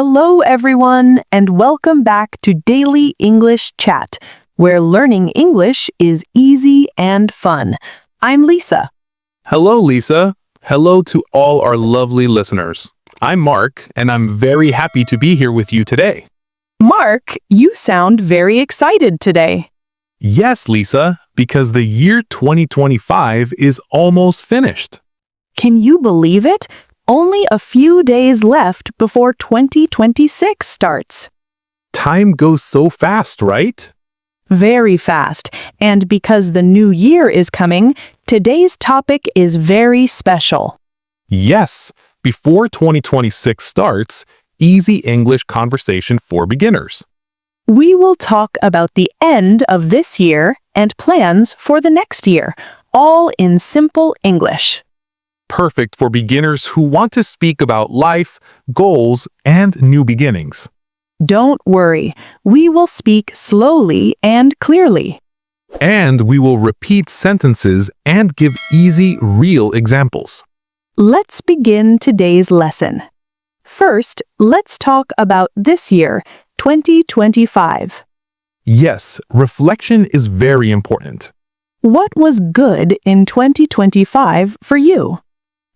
Hello, everyone, and welcome back to Daily English Chat, where learning English is easy and fun. I'm Lisa. Hello, Lisa. Hello to all our lovely listeners. I'm Mark, and I'm very happy to be here with you today. Mark, you sound very excited today. Yes, Lisa, because the year 2025 is almost finished. Can you believe it? Only a few days left before 2026 starts. Time goes so fast, right? Very fast. And because the new year is coming, today's topic is very special. Yes, before 2026 starts, easy English conversation for beginners. We will talk about the end of this year and plans for the next year, all in simple English. Perfect for beginners who want to speak about life, goals, and new beginnings. Don't worry, we will speak slowly and clearly. And we will repeat sentences and give easy, real examples. Let's begin today's lesson. First, let's talk about this year, 2025. Yes, reflection is very important. What was good in 2025 for you?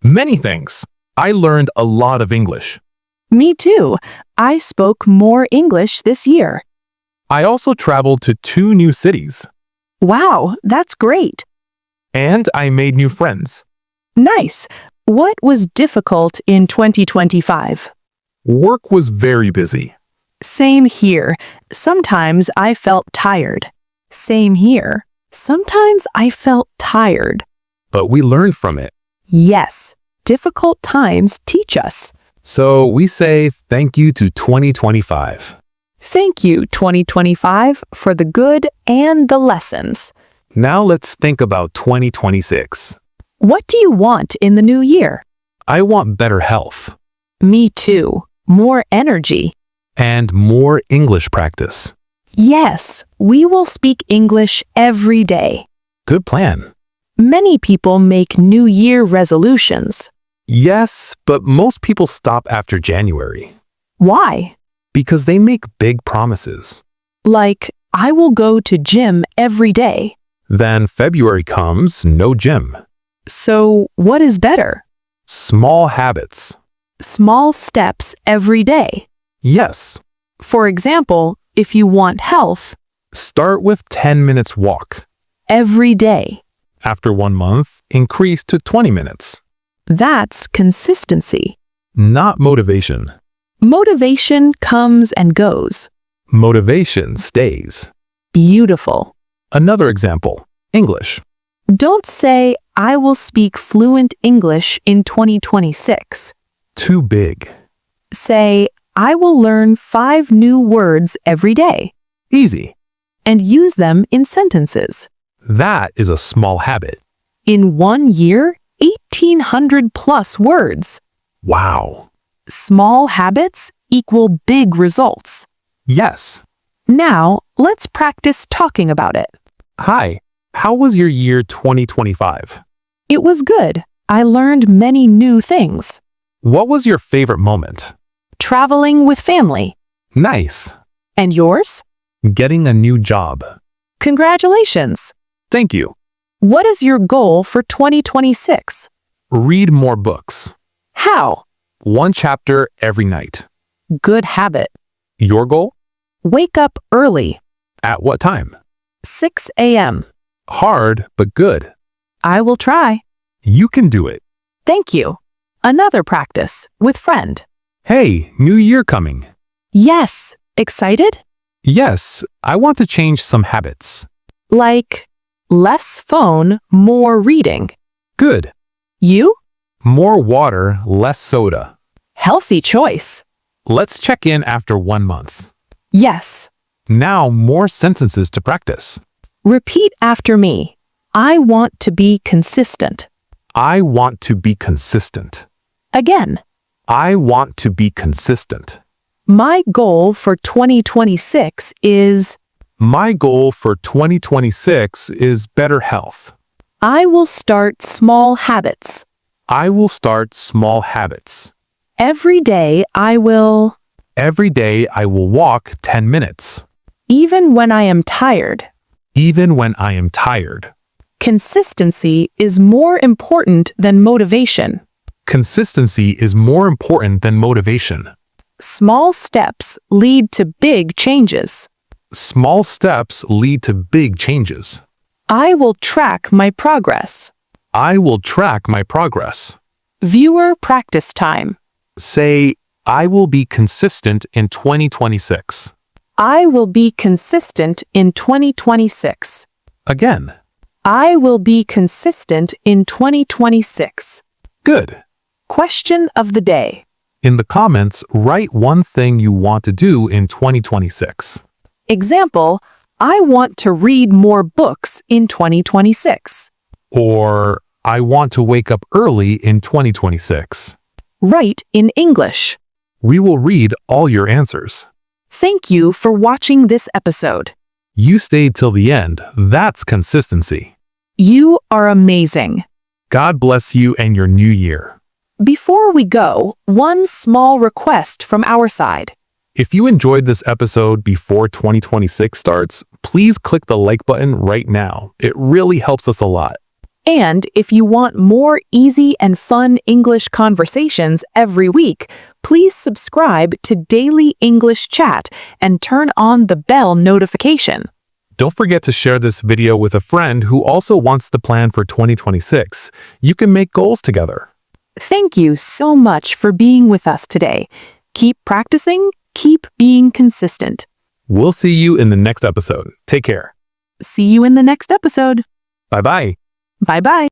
Many things. I learned a lot of English. Me too. I spoke more English this year. I also traveled to 2 new cities. Wow, that's great. And I made new friends. Nice. What was difficult in 2025? Work was very busy. Same here. Sometimes I felt tired. Same here. Sometimes I felt tired. But we learned from it. Yes, difficult times teach us. So we say thank you to 2025. Thank you, 2025, for the good and the lessons. Now let's think about 2026. What do you want in the new year? I want better health. Me too. More energy. And more English practice. Yes, we will speak English every day. Good plan. Many people make New Year resolutions. Yes, but most people stop after January. Why? Because they make big promises. Like, I will go to gym every day. Then February comes, no gym. So, what is better? Small habits. Small steps every day. Yes. For example, if you want health, Start with 10 minutes walk. every day. After 1 month, increase to 20 minutes. That's consistency. Not motivation. Motivation comes and goes. Motivation stays. Beautiful. Another example, English. Don't say, I will speak fluent English in 2026. Too big. Say, I will learn 5 new words every day Easy. and use them in sentences. That is a small habit. In 1 year, 1,800 plus words. Wow. Small habits equal big results. Yes. Now, let's practice talking about it. Hi. How was your year 2025? It was good. I learned many new things. What was your favorite moment? Traveling with family. Nice. And yours? Getting a new job. Congratulations. Thank you. What is your goal for 2026? Read more books. How? 1 chapter every night. Good habit. Your goal? Wake up early. At what time? 6 a.m. Hard, but good. I will try. You can do it. Thank you. Another practice with friend. Hey, new year coming. Yes. Excited? Yes, I want to change some habits. Like, less phone, more reading. Good. You? More water, less soda. Healthy choice. Let's check in after 1 month. Yes. Now more sentences to practice. Repeat after me. I want to be consistent. I want to be consistent. Again. I want to be consistent. My goal for 2026 is My goal for 2026 is better health. I will start small habits. I will start small habits. Every day I will. Every day I will walk 10 minutes. Even when I am tired. Even when I am tired. Consistency is more important than motivation. Consistency is more important than motivation. Small steps lead to big changes. Small steps lead to big changes. I will track my progress. I will track my progress. Viewer practice time. Say, I will be consistent in 2026. I will be consistent in 2026. Again. I will be consistent in 2026. Good. Question of the day. In the comments, write one thing you want to do in 2026. Example, I want to read more books in 2026. Or, I want to wake up early in 2026. Write in English. We will read all your answers. Thank you for watching this episode. You stayed till the end. That's consistency. You are amazing. God bless you and your new year. Before we go, one small request from our side. If you enjoyed this episode before 2026 starts, please click the like button right now. It really helps us a lot. And if you want more easy and fun English conversations every week, please subscribe to Daily English Chat and turn on the bell notification. Don't forget to share this video with a friend who also wants to plan for 2026. You can make goals together. Thank you so much for being with us today. Keep practicing, keep being consistent. We'll see you in the next episode. Take care. See you in the next episode. Bye-bye. Bye-bye.